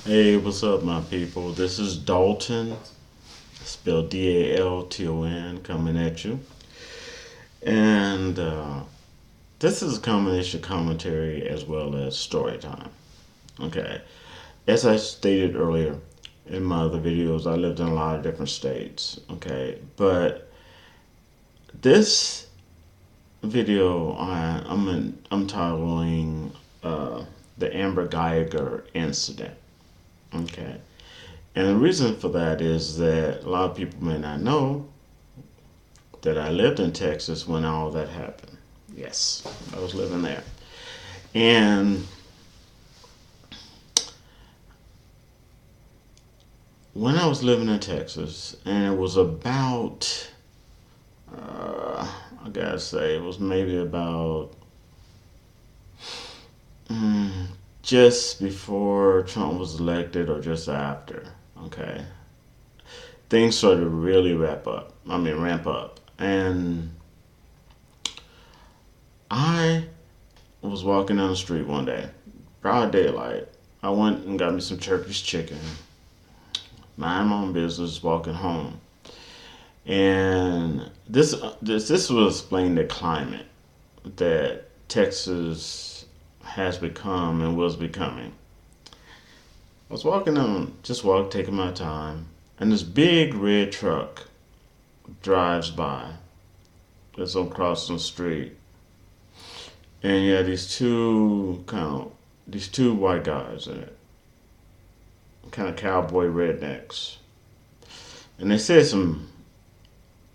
Hey, what's up, my people? This is Dalton, spelled Dalton, coming at you. And this is a combination commentary as well as story time. Okay. As I stated earlier in my other videos, I lived in a lot of different states. Okay. But this video, I'm titling the Amber Geiger incident. Okay. And the reason for that is that a lot of people may not know that I lived in Texas when all that happened. Yes, I was living there. And when I was living in Texas, and it was about, I gotta say, it was maybe about mm, just before Trump was elected or just after. Okay. Things started to really ramp up. And I was walking down the street one day, broad daylight. I went and got me some Turkish chicken, mind my own business, walking home. And this will explain the climate that Texas has become and was becoming. I was walking on, just walking, taking my time, and this big red truck drives by. It's on crossing the street, and you had these two white guys in it, kind of cowboy rednecks, and they said some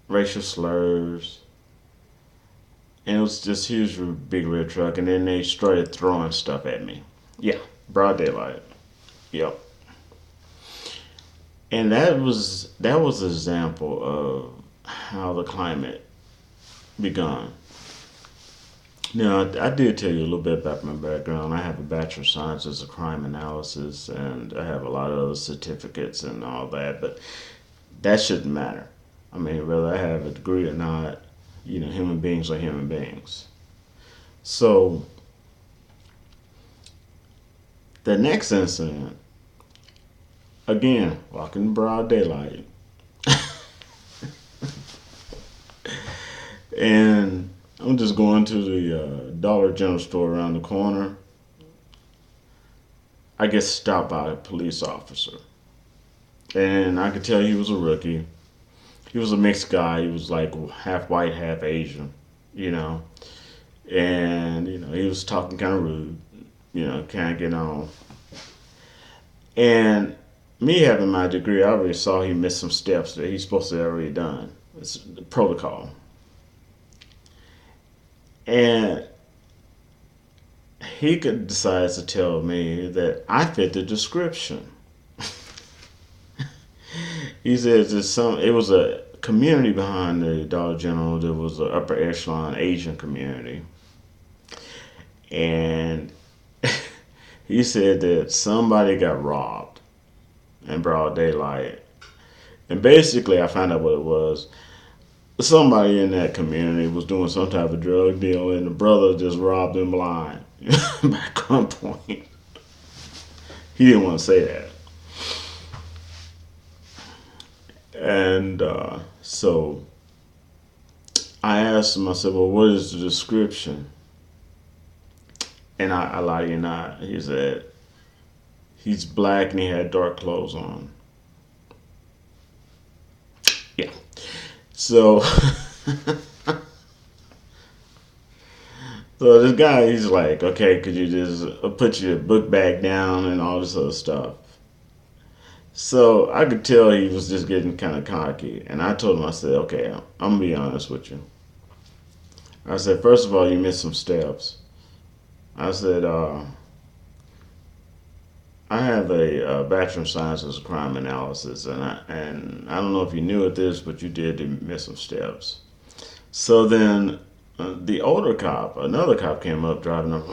racial slurs, and it was this huge big red truck, and then they started throwing stuff at me. Yeah, broad daylight. Yep. And that was an example of how the climate begun. Now, I did tell you a little bit about my background. I have a Bachelor of Science in Crime Analysis, and I have a lot of other certificates and all that, but that shouldn't matter. I mean, whether I have a degree or not, human beings are human beings. So, the next incident, again, walking in broad daylight, and I'm just going to the Dollar General store around the corner. I get stopped by a police officer. And I could tell he was a rookie. He was a mixed guy. He was like half white, half Asian, you know. And, he was talking kind of rude, kind of getting on. And me having my degree, I already saw he missed some steps that he's supposed to have already done. It's the protocol. And he could decide to tell me that I fit the description. He says it was a community behind the Dollar General. There was an upper echelon Asian community, and he said that somebody got robbed in broad daylight. And basically, I found out what it was. Somebody in that community was doing some type of drug deal, and the brother just robbed him blind by gunpoint. He didn't want to say that. And so I asked him, I said, well, what is the description? And I lie to you not. He said, he's black and he had dark clothes on. Yeah. So, so this guy, he's like, okay, could you just put your book bag down and all this other stuff? So I could tell he was just getting kind of cocky. And I told him, I said, okay, I'm going to be honest with you. I said, first of all, you missed some steps. I said, I have a Bachelor of Science in Crime Analysis, and I don't know if you knew at this, but you did miss some steps. So then the older cop, another cop came up driving up,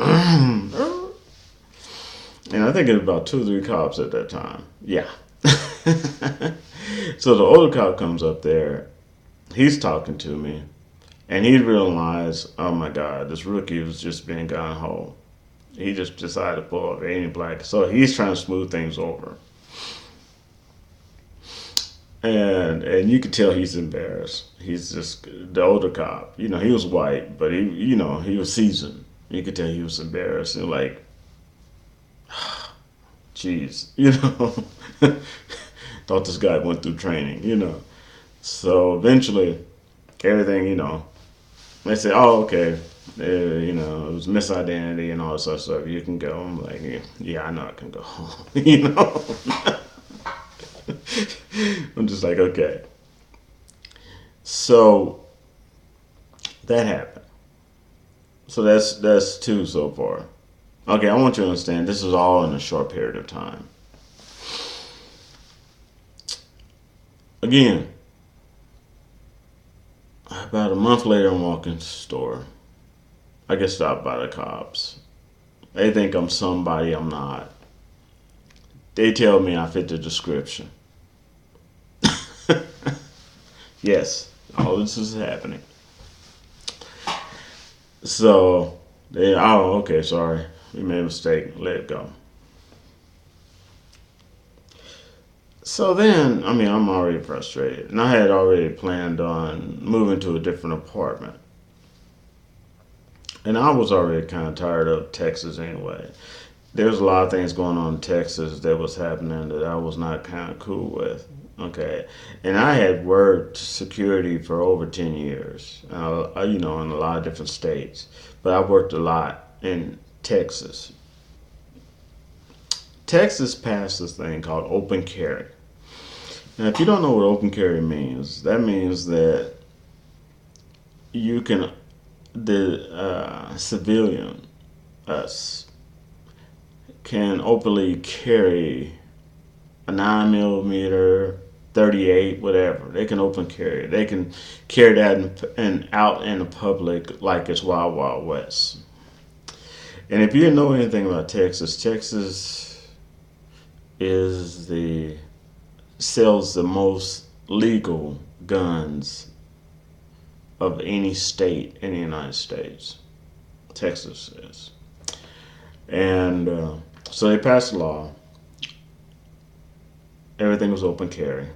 and I think it was about 2 or 3 cops at that time. Yeah. So the older cop comes up there, he's talking to me, and he realized, oh my God, this rookie was just being gung ho. He just decided to pull off any black. So he's trying to smooth things over. And you could tell he's embarrassed. He's just the older cop. He was white, but he was seasoned. You could tell he was embarrassed and like, jeez, thought this guy went through training. So eventually, everything, they say, oh, okay, it was misidentity and all this other stuff. You can go. I'm like, yeah, I know I can go home. I'm just like, okay. So that happened. So that's two so far. Okay, I want you to understand this is all in a short period of time. Again, about a month later, I'm walking to the store. I get stopped by the cops. They think I'm somebody I'm not. They tell me I fit the description. Yes, all this is happening. So okay, sorry. We made a mistake. Let it go. So then, I'm already frustrated. And I had already planned on moving to a different apartment. And I was already kind of tired of Texas anyway. There's a lot of things going on in Texas that was happening that I was not kind of cool with. Okay. And I had worked security for over 10 years, in a lot of different states. But I worked a lot in Texas. Texas passed this thing called open carry. Now, if you don't know what open carry means, that means that you can, the civilian, us, can openly carry a 9mm, 38, whatever. They can open carry. They can carry that out in the public like it's Wild Wild West. And if you didn't know anything about Texas, Texas sells the most legal guns of any state in the United States. Texas is. And so they passed a law. Everything was open carry.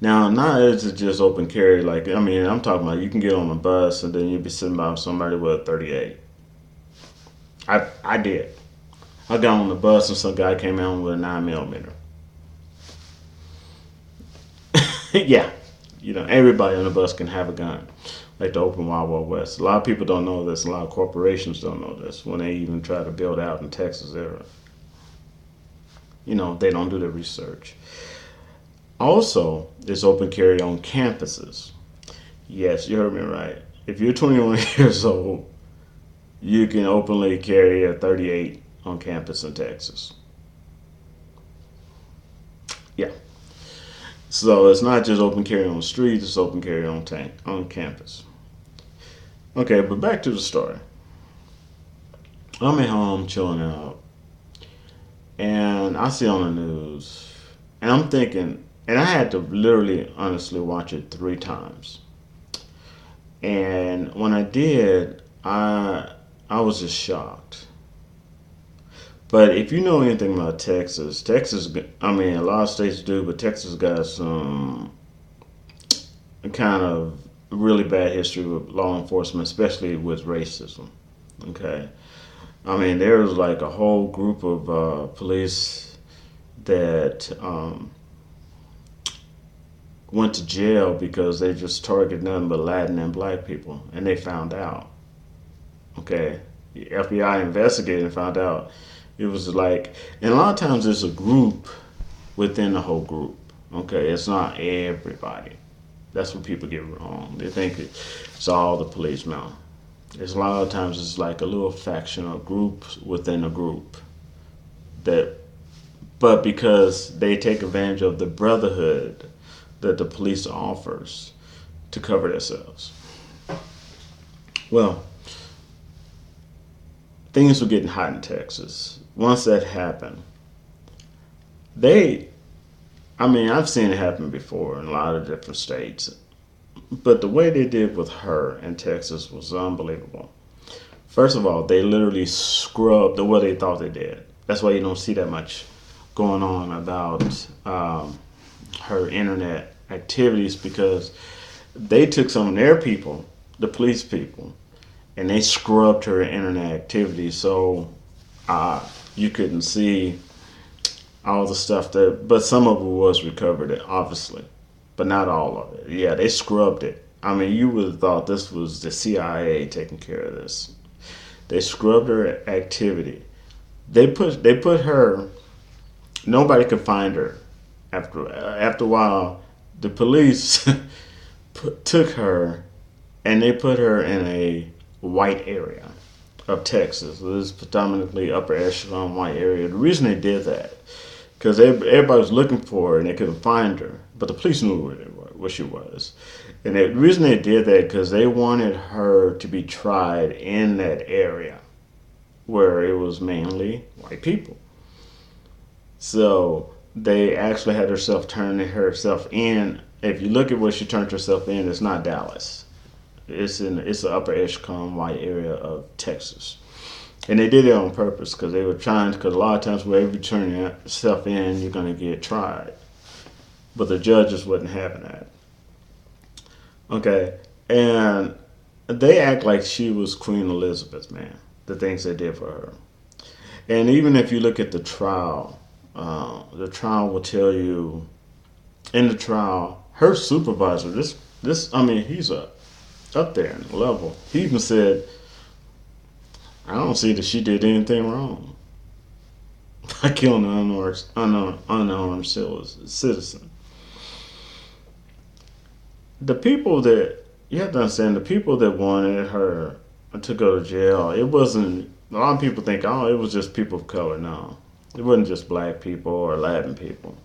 Now, not is it just open carry. Like, I'm talking about you can get on a bus and then you'd be sitting by somebody with a 38. I did. I got on the bus and some guy came out with a 9mm. Yeah. Everybody on the bus can have a gun. Like the open Wild Wild West. A lot of people don't know this. A lot of corporations don't know this. When they even try to build out in Texas, they don't do their research. Also, there's open carry on campuses. Yes, you heard me right. If you're 21 years old, you can openly carry a 38 on campus in Texas. Yeah. So it's not just open carry on the street, it's open carry on campus. Okay, but back to the story. I'm at home chilling out, and I see on the news, and I'm thinking, and I had to literally, honestly watch it 3 times. And when I did, I was just shocked. But if you know anything about Texas, a lot of states do, but Texas got some kind of really bad history with law enforcement, especially with racism. Okay. There was like a whole group of police that went to jail because they just targeted nothing but Latin and black people, and they found out. Okay. The FBI investigated and found out. It was like, and a lot of times there's a group within the whole group. Okay, it's not everybody. That's what people get wrong. They think it's all the police now. There's a lot of times it's like a little faction or group within a group but because they take advantage of the brotherhood that the police offers to cover themselves. Well, things were getting hot in Texas. Once that happened, I've seen it happen before in a lot of different states, but the way they did with her in Texas was unbelievable. First of all, they literally scrubbed the what they thought they did. That's why you don't see that much going on about her internet activities, because they took some of their people, the police people, and they scrubbed her internet activities, so you couldn't see all the stuff that. But some of it was recovered, obviously, but not all of it. Yeah, they scrubbed it. I mean, you would have thought this was the CIA taking care of this. They scrubbed her activity. They put her. Nobody could find her. After a while, the police took her and they put her in a white area of Texas. It was predominantly upper echelon white area. The reason they did that, because everybody was looking for her and they couldn't find her, but the police knew where she was. And the reason they did that, because they wanted her to be tried in that area where it was mainly white people. So they actually had herself turn herself in. If you look at where she turned herself in, it's not Dallas. It's the upper echelon white area of Texas, and they did it on purpose because they were trying. Because a lot of times, wherever you turn yourself in, you're going to get tried. But the judges wasn't having that. Okay, and they act like she was Queen Elizabeth, man. The things they did for her, and even if you look at the trial will tell you in the trial, her supervisor, I mean, he's up there in the level. He even said, I don't see that she did anything wrong by killing an unarmed citizen. The people that, you have to understand, the people that wanted her to go to jail, it wasn't, a lot of people think, oh, it was just people of color. No, it wasn't just black people or Latin people.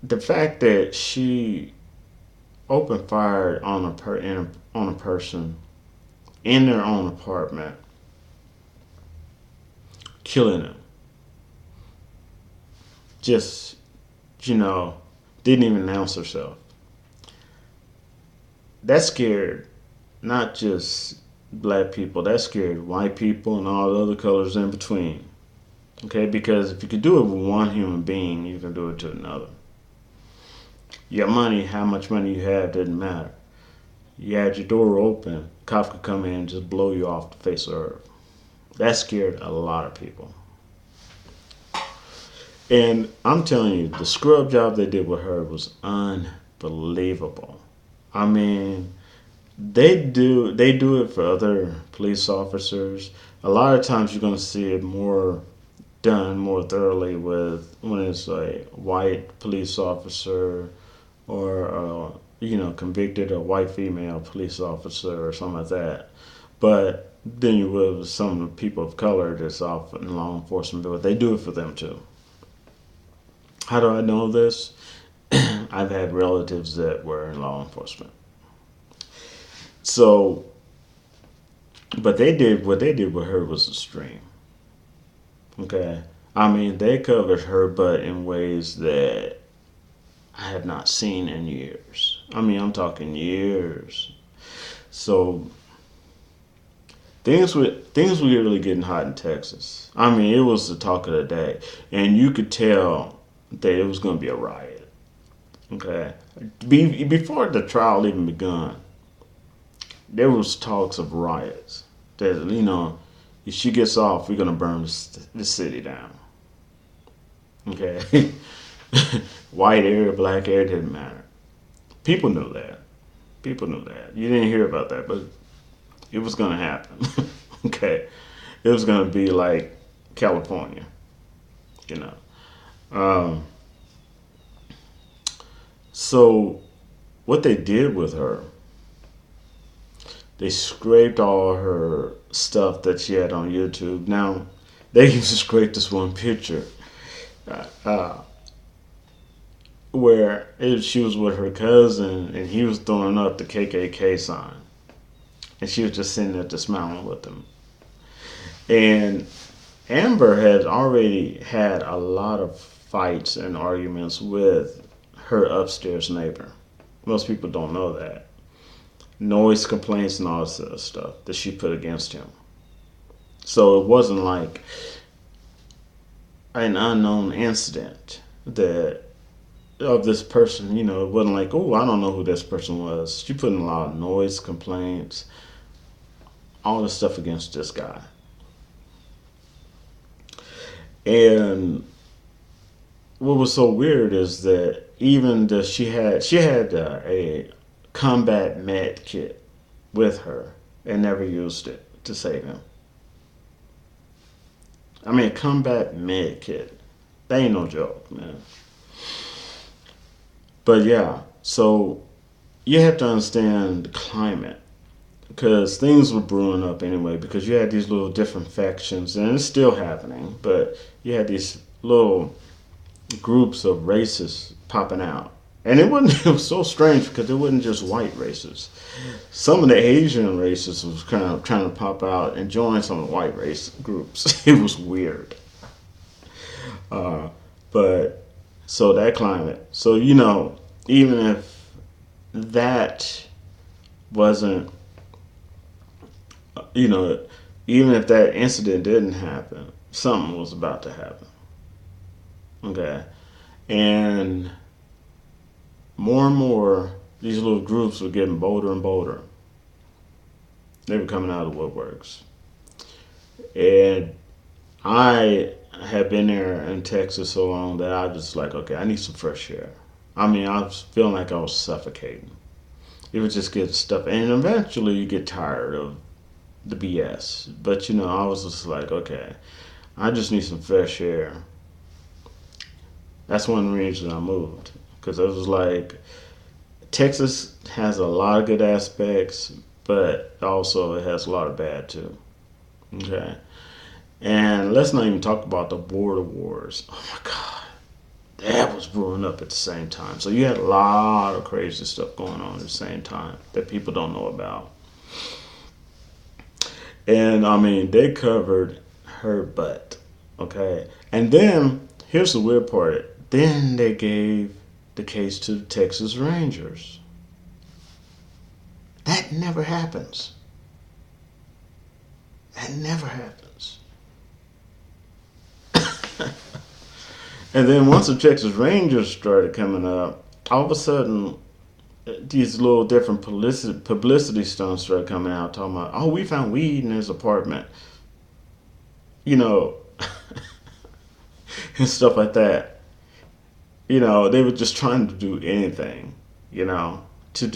The fact that she opened fire on a person in their own apartment, killing them, just, didn't even announce herself. That scared not just black people, that scared white people and all the other colors in between. Okay, because if you could do it with one human being, you can do it to another. Your money, how much money you have, doesn't matter. You had your door open, cops could come in and just blow you off the face of the earth. That scared a lot of people. And I'm telling you, the scrub job they did with her was unbelievable. I mean, they do it for other police officers. A lot of times you're going to see it done more thoroughly when it's a white police officer or convicted or white female police officer or something like that. But then you will with some of the people of color that's off in law enforcement, but they do it for them too. How do I know this? I've had relatives that were in law enforcement. So, but what they did with her was extreme. Okay. I mean, they covered her butt in ways that I have not seen in years. I mean, I'm talking years. So things were really getting hot in Texas. I mean, it was the talk of the day, and you could tell that it was going to be a riot. Okay, before the trial even begun, there was talks of riots. That if she gets off, we're going to burn the city down. Okay, white area, black area, didn't matter. People knew that. You didn't hear about that, but it was going to happen. Okay, it was going to be like California. You know. So what they did with her, they scraped all her stuff that she had on YouTube. Now, they even scraped this one picture where she was with her cousin and he was throwing up the KKK sign. And she was just sitting there just smiling with him. And Amber had already had a lot of fights and arguments with her upstairs neighbor. Most people don't know that. Noise complaints and all this other stuff that she put against him. So it wasn't like an unknown incident that of this person. It wasn't like, oh, I don't know who this person was. She put in a lot of noise complaints, all this stuff against this guy. And what was so weird is that even the she had a combat med kit with her and never used it to save him. I mean, a combat med kit. That ain't no joke, man. But yeah, so you have to understand the climate because things were brewing up anyway. Because you had these little different factions, and it's still happening. But you had these little groups of races popping out. And it wasn't it was so strange because it wasn't just white races. Some of the Asian races was kind of trying to pop out and join some of the white race groups. It was weird. Uh, but so that climate. So even if that wasn't, you know, even if that incident didn't happen, something was about to happen. Okay, and more and more, these little groups were getting bolder and bolder. They were coming out of the woodworks. And I had been there in Texas so long that I was like, okay, I need some fresh air. I mean, I was feeling like I was suffocating. It would just get stuff. And eventually you get tired of the BS. But, I was just like, okay, I just need some fresh air. That's one reason I moved. Because I was like, Texas has a lot of good aspects, but also it has a lot of bad too. Okay. And let's not even talk about the border wars. Oh my God. That was brewing up at the same time. So you had a lot of crazy stuff going on at the same time that people don't know about. And I mean, they covered her butt. Okay. And then, here's the weird part. Then they gave the case to the Texas Rangers. That never happens. That never happens. And then once the Texas Rangers started coming up, all of a sudden, these little different publicity stunts started coming out, talking about, oh, we found weed in his apartment, you know, and stuff like that. They were just trying to do anything, to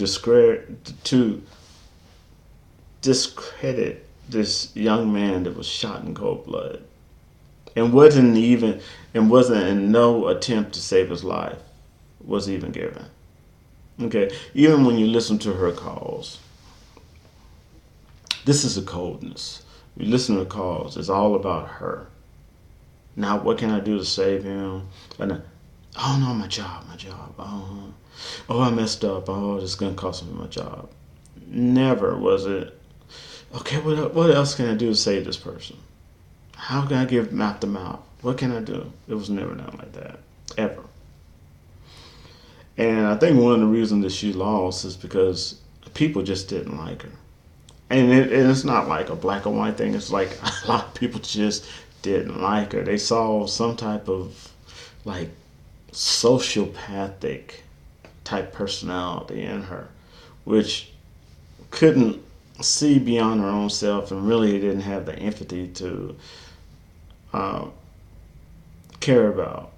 discredit this young man that was shot in cold blood, and wasn't in no attempt to save his life was even given. Okay, even when you listen to her calls, this is a coldness. You listen to the calls; it's all about her. Now, what can I do to save him? And oh no, my job. Oh, I messed up. Oh, this is gonna cost me my job. Never was it. Okay, what else can I do to save this person? How can I give mouth to mouth? What can I do? It was never done like that, ever. And I think one of the reasons that she lost is because people just didn't like her. And it's not like a black and white thing. It's like a lot of people just didn't like her. They saw some type of like sociopathic type personality in her, which couldn't see beyond her own self and really didn't have the empathy to uh, care about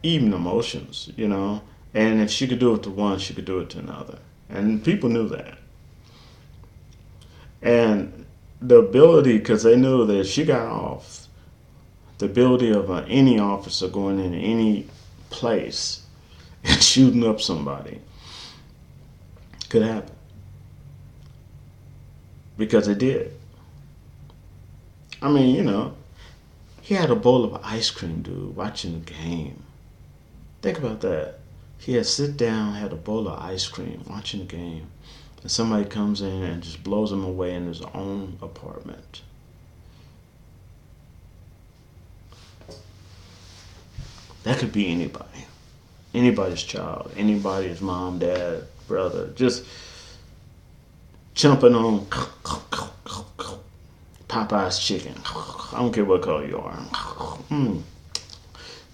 even emotions. And if she could do it to one, she could do it to another. And people knew that. And the ability, because they knew that if she got off, the ability of any officer going in any place and shooting up somebody could happen. Because it did. I mean, he had a bowl of ice cream, dude, watching the game. Think about that. He had sit down, had a bowl of ice cream, watching the game, and somebody comes in and just blows him away in his own apartment. That could be anybody. Anybody's child, anybody's mom, dad, brother, just jumping on. Popeye's chicken. I don't care what color you are.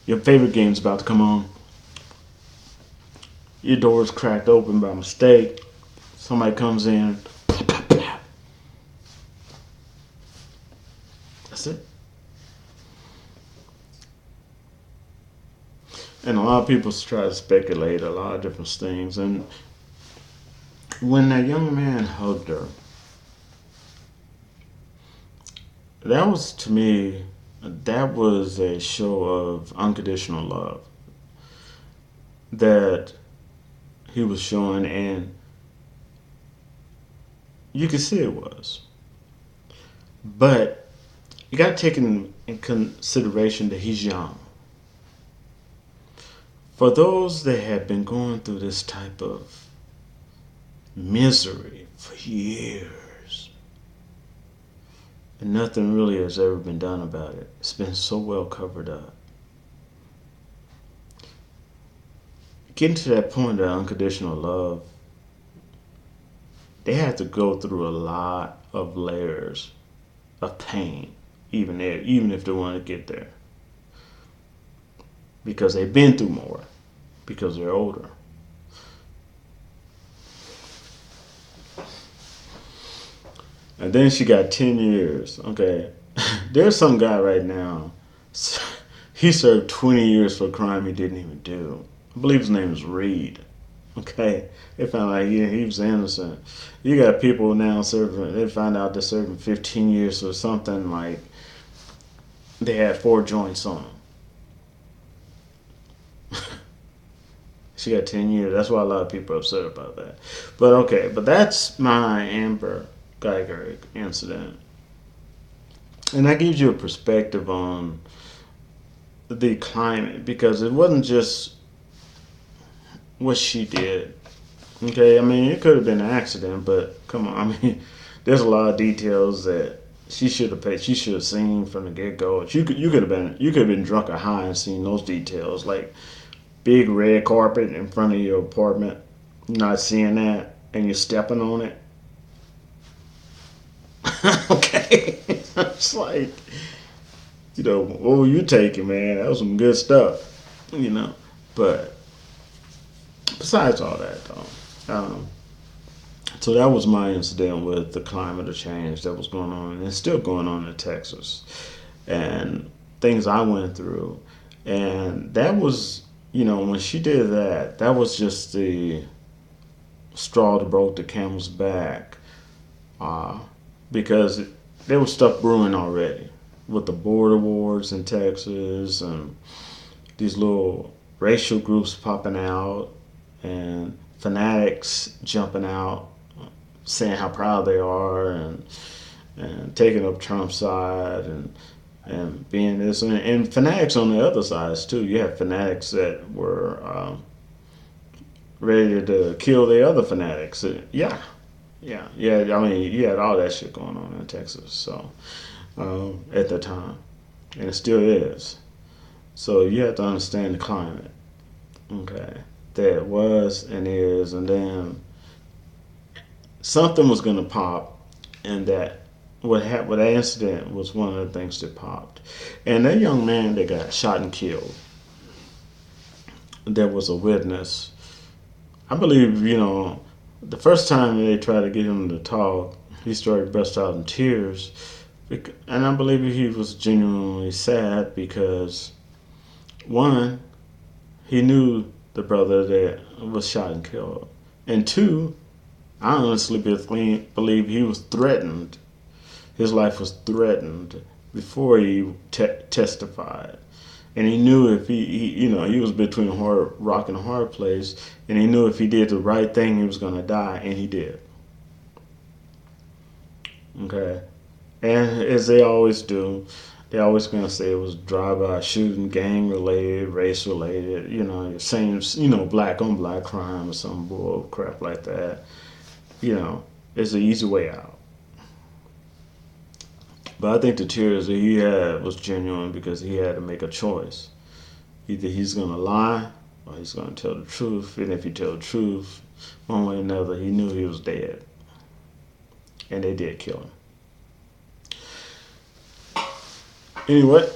Your favorite game's about to come on. Your door's cracked open by mistake. Somebody comes in. That's it. And a lot of people try to speculate a lot of different things. And when that young man hugged her, that was to me, that was a show of unconditional love that he was showing, and you could see it was. But you got to take in consideration that he's young. For those that have been going through this type of misery for years, and nothing really has ever been done about it, it's been so well covered up. Getting to that point of unconditional love, they have to go through a lot of layers of pain, even if they want to get there, because they've been through more, because they're older. And then she got 10 years. Okay, there's some guy right now. He served 20 years for a crime he didn't even do. I believe his name is Reed. Okay, they found out he was innocent. You got people now serving. They find out they're serving 15 years or something like they had 4 joints on them. She got 10 years. That's why a lot of people are upset about that. But okay, but that's my Amber Geiger incident, and that gives you a perspective on the climate, because it wasn't just what she did. Okay, I mean, it could have been an accident, but come on, I mean, there's a lot of details that she should have paid. She should have seen from the get go. You could have been drunk or high and seen those details, like big red carpet in front of your apartment, not seeing that, and you're stepping on it. Okay, it's like, what were you taking, man? That was some good stuff. But besides all that, though, so that was my incident with the climate of change that was going on, and it's still going on in Texas, and things I went through, and that was, when she did that, that was just the straw that broke the camel's back, because there was stuff brewing already with the border wars in Texas and these little racial groups popping out and fanatics jumping out saying how proud they are and taking up Trump's side and being this, and fanatics on the other sides too. You have fanatics that were ready to kill the other fanatics. Yeah. I mean, you had all that shit going on in Texas. So at the time, and it still is. So you have to understand the climate. Okay, that was and is, and then something was gonna pop, and that what happened with that incident was one of the things that popped. And that young man that got shot and killed, there was a witness. I believe, the first time they tried to get him to talk, he started burst out in tears. And I believe he was genuinely sad because, one, he knew the brother that was shot and killed. And two, I honestly believe he was threatened. His life was threatened before he testified. And he knew if he was between a rock and a hard place, and he knew if he did the right thing, he was going to die, and he did. Okay? And as they always do, they're always going to say it was drive-by shooting, gang-related, race-related, same, black on black crime or some bull crap like that. It's an easy way out. But I think the tears that he had was genuine because he had to make a choice. Either he's going to lie or he's going to tell the truth. And if he tell the truth, one way or another, he knew he was dead. And they did kill him. Anyway,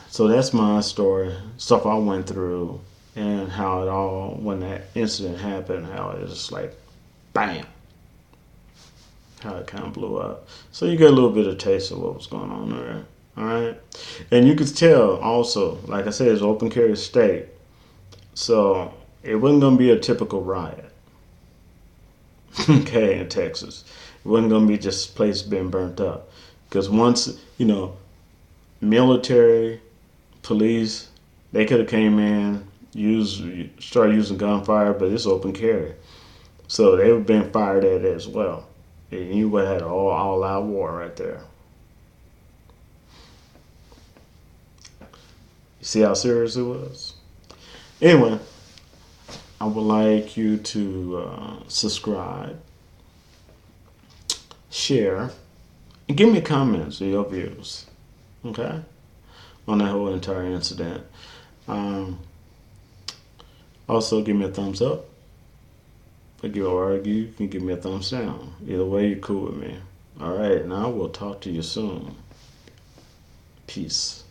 so that's my story, stuff I went through, and how it all, when that incident happened, how it was just like, bam, how it kind of blew up. So you get a little bit of taste of what was going on there. All right, and you could tell also, like I said, it's open carry state, so it wasn't gonna be a typical riot. Okay, in Texas, it wasn't gonna be just a place being burnt up, because once military, police, they could have came in, started using gunfire, but it's open carry, so they were being fired at as well. And you would have had all out war right there. You see how serious it was? Anyway, I would like you to subscribe, share, and give me comments of your views, okay, on that whole entire incident. Um, Also, give me a thumbs up. If you argue, you can give me a thumbs down. Either way, you're cool with me. All right, now we'll talk to you soon. Peace.